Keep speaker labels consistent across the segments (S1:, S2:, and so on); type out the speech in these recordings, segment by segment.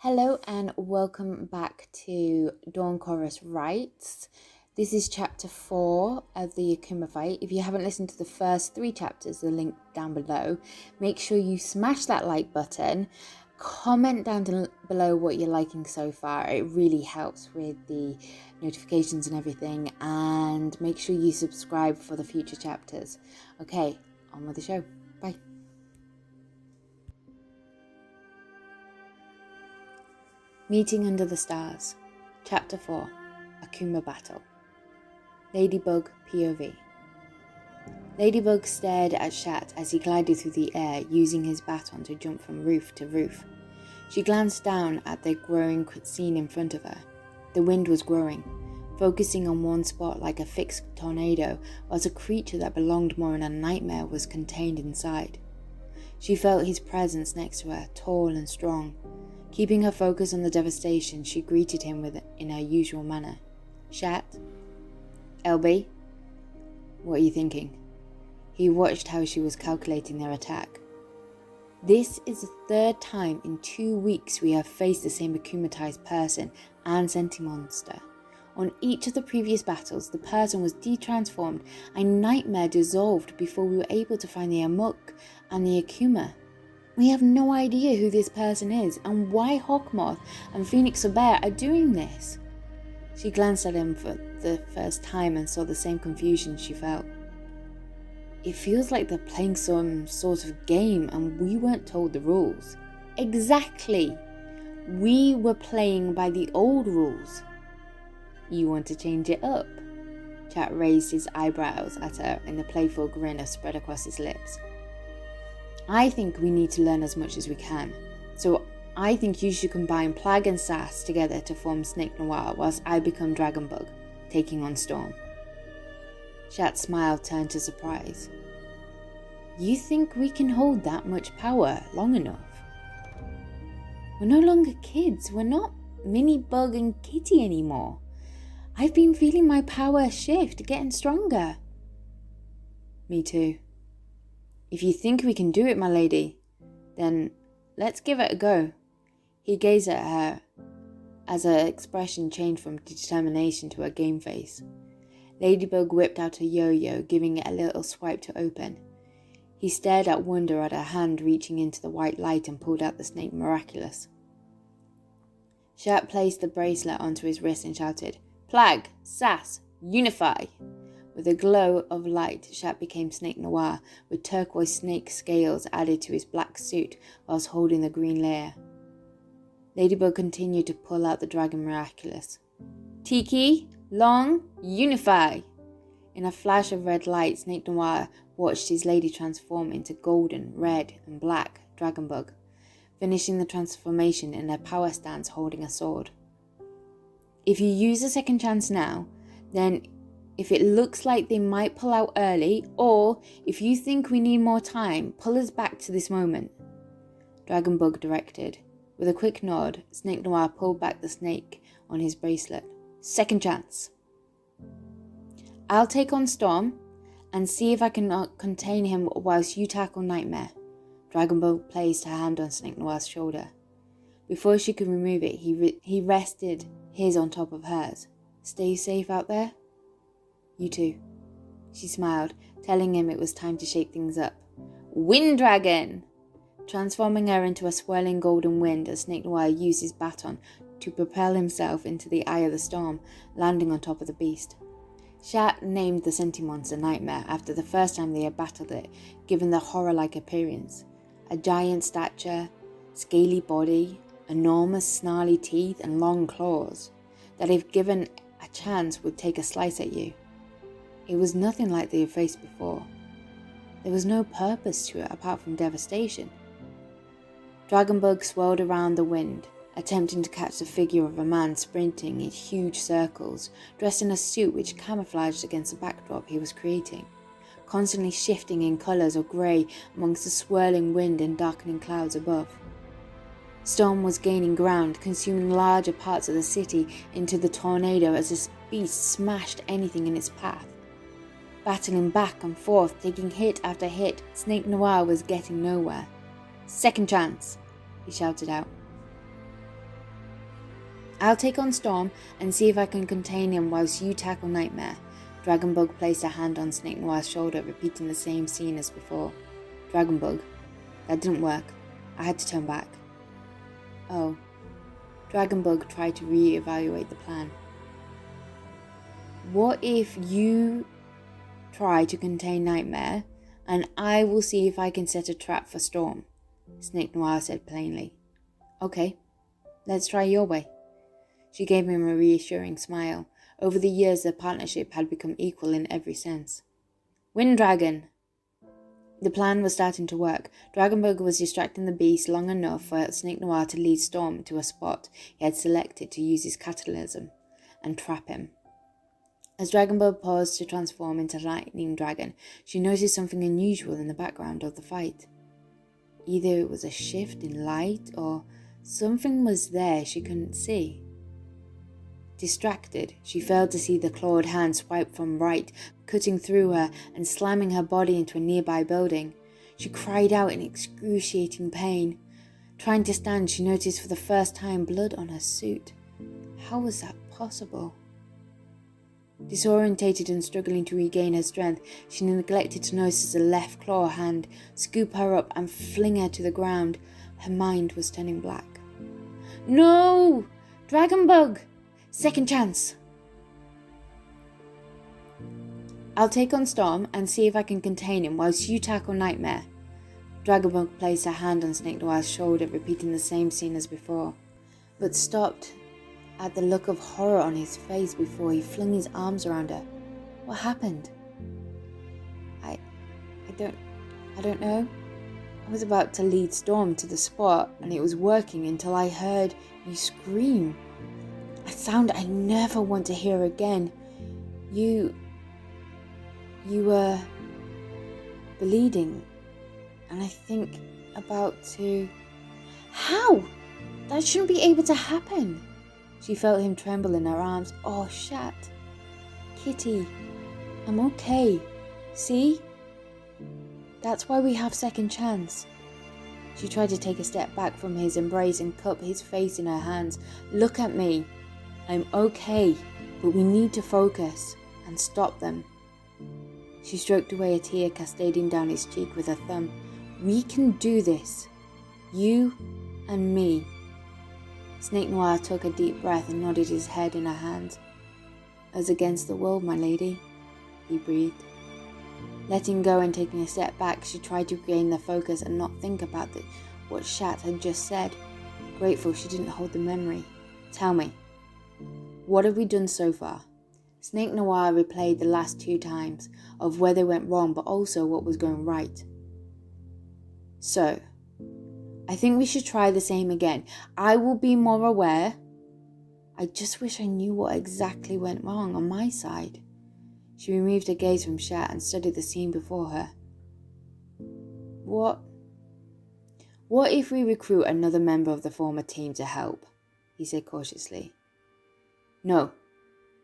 S1: Hello and welcome back to Dawn Chorus Writes. This is chapter 4 of the Akuma fight. If you haven't listened to the first 3 chapters, the link down below. Make sure you smash that like button. Comment down below what you're liking so far. It really helps with the notifications and everything. And make sure you subscribe for the future chapters. Okay, on with the show. Bye. Meeting Under the Stars, Chapter 4, Akuma Battle. Ladybug POV. Ladybug stared at Chat as he glided through the air, using his baton to jump from roof to roof. She glanced down at the growing scene in front of her. The wind was growing, focusing on one spot like a fixed tornado, whilst a creature that belonged more in a nightmare was contained inside. She felt his presence next to her, tall and strong. Keeping her focus on the devastation, she greeted him in her usual manner. Chat? LB? What are you thinking? He watched how she was calculating their attack. This is the 3rd time in 2 weeks we have faced the same akumatized person and sentimonster. On each of the previous battles, the person was detransformed and nightmare dissolved before we were able to find the Amok and the Akuma. We have no idea who this person is and why Hawkmoth and Phoenix Bear are doing this. She glanced at him for the first time and saw the same confusion she felt. It feels like they're playing some sort of game and we weren't told the rules. Exactly! We were playing by the old rules. You want to change it up? Chat raised his eyebrows at her and a playful grin spread across his lips. I think we need to learn as much as we can, so I think you should combine Plague and Sass together to form Snakenoir whilst I become Dragonbug, taking on Storm. Chat's smile turned to surprise. You think we can hold that much power long enough? We're no longer kids, we're not Mini Bug and Kitty anymore. I've been feeling my power shift, getting stronger. Me too. If you think we can do it, my lady, then let's give it a go. He gazed at her as her expression changed from determination to a game face. Ladybug whipped out a yo-yo, giving it a little swipe to open. He stared at wonder at her hand reaching into the white light and pulled out the snake Miraculous. Chat placed the bracelet onto his wrist and shouted, Plague, Sass, unify! With a glow of light, Chat became Snakenoir, with turquoise snake scales added to his black suit whilst holding the green layer. Ladybug continued to pull out the Dragon Miraculous. Tiki, Long, unify! In a flash of red light, Snakenoir watched his lady transform into golden, red, and black Dragonbug, finishing the transformation in her power stance holding a sword. If you use a second chance now, then if it looks like they might pull out early, or if you think we need more time, pull us back to this moment. Dragonbug directed. With a quick nod, Snakenoir pulled back the snake on his bracelet. Second chance. I'll take on Storm and see if I can contain him whilst you tackle Nightmare. Dragonbug placed her hand on Snakenoir's shoulder. Before she could remove it, he rested his on top of hers. Stay safe out there? You too. She smiled, telling him it was time to shake things up. Wind Dragon! Transforming her into a swirling golden wind as Snakenoir used his baton to propel himself into the eye of the storm, landing on top of the beast. Chat named the sentimonster Nightmare after the first time they had battled it, given the horror-like appearance. A giant stature, scaly body, enormous snarly teeth and long claws that if given a chance would take a slice at you. It was nothing like they had faced before. There was no purpose to it apart from devastation. Dragonbug swirled around the wind, attempting to catch the figure of a man sprinting in huge circles, dressed in a suit which camouflaged against the backdrop he was creating, constantly shifting in colours of grey amongst the swirling wind and darkening clouds above. Storm was gaining ground, consuming larger parts of the city into the tornado as this beast smashed anything in its path. Battling back and forth, taking hit after hit, Snakenoir was getting nowhere. Second chance, he shouted out. I'll take on Storm and see if I can contain him whilst you tackle Nightmare. Dragonbug placed a hand on Snakenoir's shoulder, repeating the same scene as before. Dragonbug. That didn't work. I had to turn back. Oh. Dragonbug tried to re-evaluate the plan. What if you try to contain Nightmare, and I will see if I can set a trap for Storm? Snakenoir said plainly. Okay, let's try your way. She gave him a reassuring smile. Over the years, their partnership had become equal in every sense. Wind Dragon! The plan was starting to work. Dragonbug was distracting the beast long enough for Snakenoir to lead Storm to a spot he had selected to use his catalysm and trap him. As Dragonbug paused to transform into Lightning Dragon, she noticed something unusual in the background of the fight. Either it was a shift in light or something was there she couldn't see. Distracted, she failed to see the clawed hand swipe from right, cutting through her and slamming her body into a nearby building. She cried out in excruciating pain. Trying to stand, she noticed for the first time blood on her suit. How was that possible? Disorientated and struggling to regain her strength, she neglected to notice the left claw hand scoop her up and fling her to the ground. Her mind was turning black. No! Dragonbug! Second chance! I'll take on Storm and see if I can contain him whilst you tackle Nightmare. Dragonbug placed her hand on Snakenoir's shoulder, repeating the same scene as before, but stopped at the look of horror on his face before he flung his arms around her. What happened? I don't know. I was about to lead Storm to the spot and it was working until I heard you scream. A sound I never want to hear again. You were bleeding, and I think about to... How? That shouldn't be able to happen. She felt him tremble in her arms. Oh, Shat. Kitty, I'm okay. See? That's why we have second chance. She tried to take a step back from his embrace and cup his face in her hands. Look at me. I'm okay, but we need to focus and stop them. She stroked away a tear cascading down his cheek with her thumb. We can do this. You and me. Snakenoir took a deep breath and nodded his head in her hand. As against the world, my lady, he breathed. Letting go and taking a step back, she tried to regain the focus and not think about what Shat had just said. Grateful she didn't hold the memory. Tell me, what have we done so far? Snakenoir replayed the last 2 times of where they went wrong, but also what was going right. So, I think we should try the same again. I will be more aware. I just wish I knew what exactly went wrong on my side. She removed her gaze from Shat and studied the scene before her. What if we recruit another member of the former team to help? He said cautiously. No,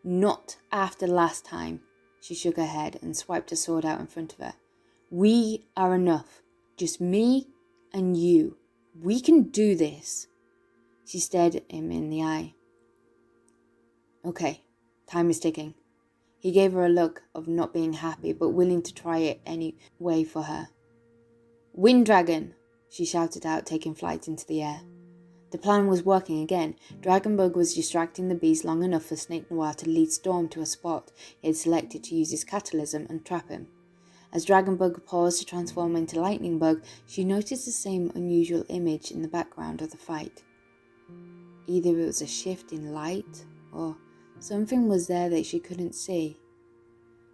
S1: not after last time. She shook her head and swiped her sword out in front of her. We are enough. Just me and you. We can do this. She stared him in the eye. Okay, time is ticking. He gave her a look of not being happy, but willing to try it anyway for her. Wind Dragon! She shouted out, taking flight into the air. The plan was working again. Dragonbug was distracting the beast long enough for Snakenoir to lead Storm to a spot he had selected to use his catalysm and trap him. As Dragonbug paused to transform into Lightningbug, she noticed the same unusual image in the background of the fight. Either it was a shift in light, or something was there that she couldn't see.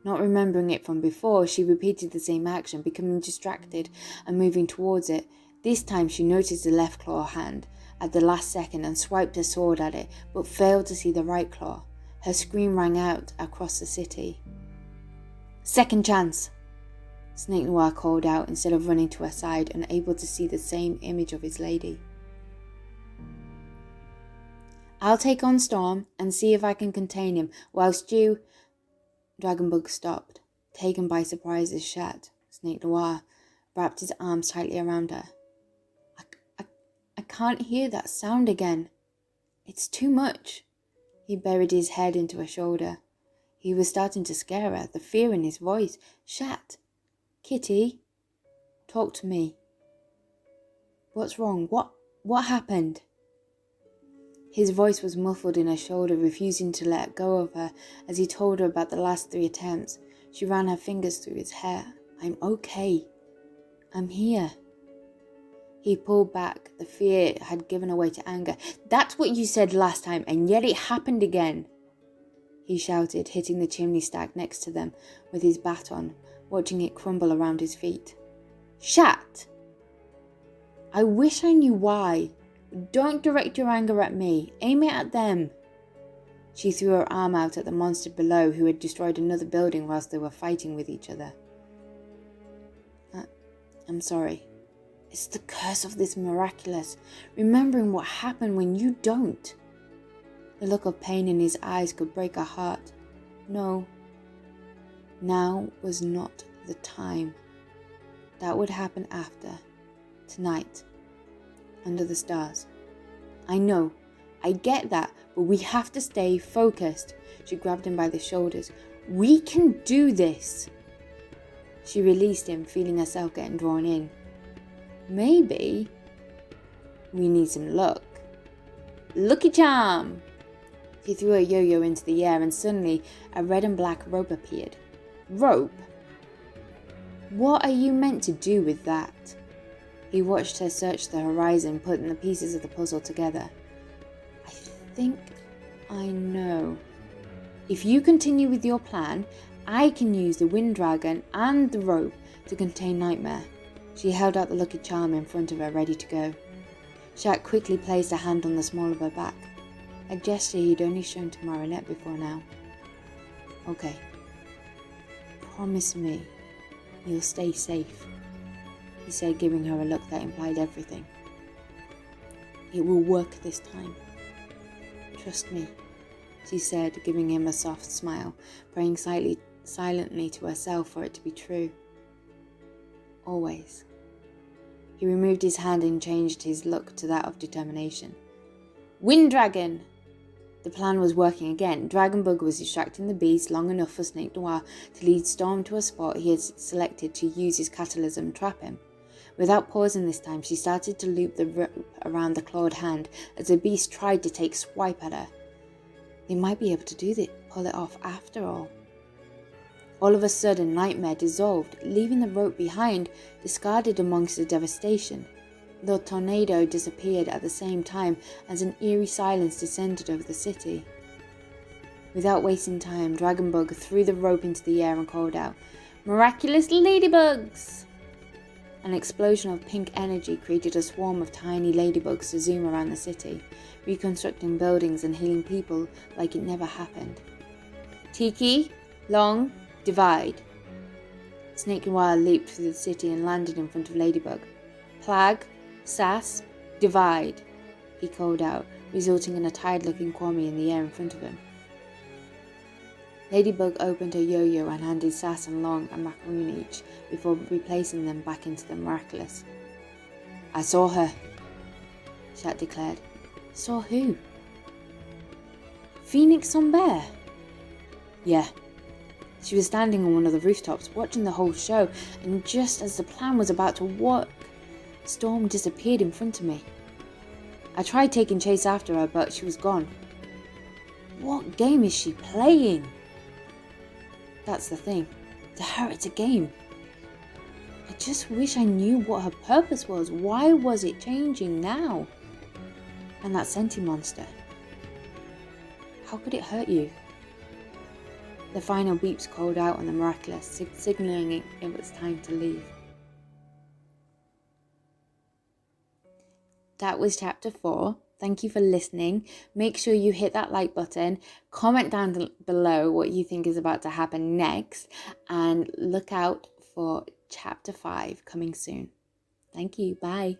S1: Not remembering it from before, she repeated the same action, becoming distracted and moving towards it. This time she noticed the left claw hand at the last second and swiped her sword at it, but failed to see the right claw. Her scream rang out across the city. Second chance! Snakenoir called out instead of running to her side, unable to see the same image of his lady. I'll take on Storm and see if I can contain him, whilst you... Dragonbug stopped, taken by surprise as Shat, Snakenoir, wrapped his arms tightly around her. I can't hear that sound again. It's too much. He buried his head into her shoulder. He was starting to scare her, the fear in his voice. Chat. Kitty. Talk to me. What's wrong? What happened? His voice was muffled in her shoulder, refusing to let go of her as he told her about the last 3 attempts. She ran her fingers through his hair. I'm okay. I'm here. He pulled back. The fear had given way to anger. That's what you said last time, and yet it happened again. He shouted, hitting the chimney stack next to them with his baton, watching it crumble around his feet. Chat! I wish I knew why. Don't direct your anger at me. Aim it at them. She threw her arm out at the monster below, who had destroyed another building whilst they were fighting with each other. I'm sorry. It's the curse of this Miraculous, remembering what happened when you don't. The look of pain in his eyes could break her heart. No. Now was not the time. That would happen after. Tonight. Under the stars. I know. I get that, but we have to stay focused. She grabbed him by the shoulders. We can do this. She released him, feeling herself getting drawn in. Maybe we need some luck. Lucky charm! He threw a yo-yo into the air and suddenly a red and black rope appeared. Rope? What are you meant to do with that? He watched her search the horizon, putting the pieces of the puzzle together. I think I know. If you continue with your plan, I can use the wind dragon and the rope to contain Nightmare. She held out the lucky charm in front of her, ready to go. Chat quickly placed a hand on the small of her back, a gesture he'd only shown to Marinette before now. Okay. Promise me you'll stay safe, he said, giving her a look that implied everything. It will work this time. Trust me, she said, giving him a soft smile, praying silently to herself for it to be true. Always. He removed his hand and changed his look to that of determination. Wind Dragon! The plan was working again. Dragonbug was distracting the beast long enough for Snakenoir to lead Storm to a spot he had selected to use his catalysm and trap him. Without pausing this time, she started to loop the rope around the clawed hand as the beast tried to take swipe at her. They might be able to pull it off after all. All of a sudden, Nightmare dissolved, leaving the rope behind, discarded amongst the devastation. The tornado disappeared at the same time as an eerie silence descended over the city. Without wasting time, Dragonbug threw the rope into the air and called out, Miraculous Ladybugs! An explosion of pink energy created a swarm of tiny ladybugs to zoom around the city, reconstructing buildings and healing people like it never happened. Tiki, Long, divide. Snakenoir leaped through the city and landed in front of Ladybug. Plague, Sass, divide, he called out, resulting in a tired-looking Kwame in the air in front of him. Ladybug opened her yo-yo and handed Sass and Long a macaroon each before replacing them back into the Miraculous. I saw her, Chat declared. Saw who? Phoenix Sombre? Yeah. She was standing on one of the rooftops, watching the whole show, and just as the plan was about to work, Storm disappeared in front of me. I tried taking chase after her, but she was gone. What game is she playing? That's the thing. To her, it's a game. I just wish I knew what her purpose was. Why was it changing now? And that sentimonster. How could it hurt you? The final beeps called out on the Miraculous, signalling it was time to leave. That was chapter 4. Thank you for listening. Make sure you hit that like button, comment down below what you think is about to happen next, and look out for chapter 5 coming soon. Thank you. Bye.